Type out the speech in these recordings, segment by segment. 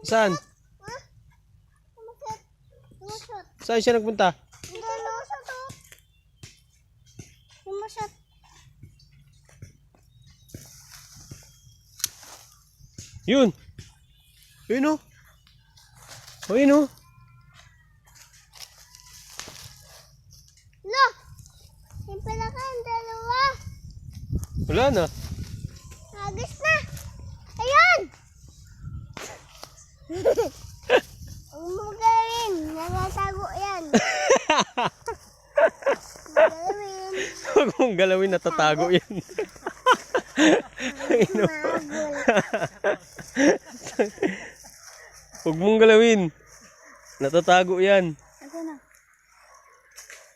Saan? Saan siya nagpunta? Yun. Yun o. O yun o. Look! Yung pala ka, ang dalawa. Wala na. Agos na. Ayun! Huwag mo gawin. Nagatago yan. Gawin. Huwag mong galawin, natatago yan. Magul. Huwag mong galawin. Natatago yan. Ako na.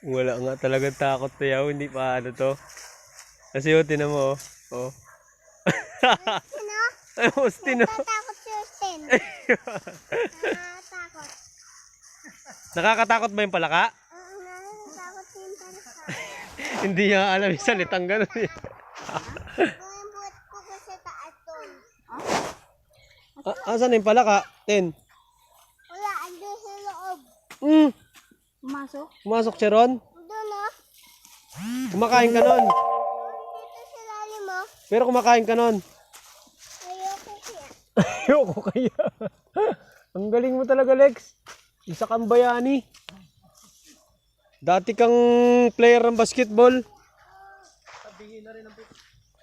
Wala nga talagang takot to yaw. Hindi pa ano to. Kasi yun, tinan mo. Oh. Sino? Ay, Austin. Oh. Natatakot si Austin. Natatakot. Nakakatakot ba yung palaka? Oo nga, natatakot yung palaka. Hindi niya alam yung salitang gano'n. Ang buhat ko sa taas doon. Asan yung palaka? Ten. Wala, andun sa loob. Pumasok? Pumasok siya ron. Doon o. Kumakain ka nun. Dito sa lalim o. Pero kumakain ka nun. Ayoko kaya. Ayoko kaya. Ang galing mo talaga, Lex. Isa kang bayani. Dati kang player ng basketball. Sabihin na rin ang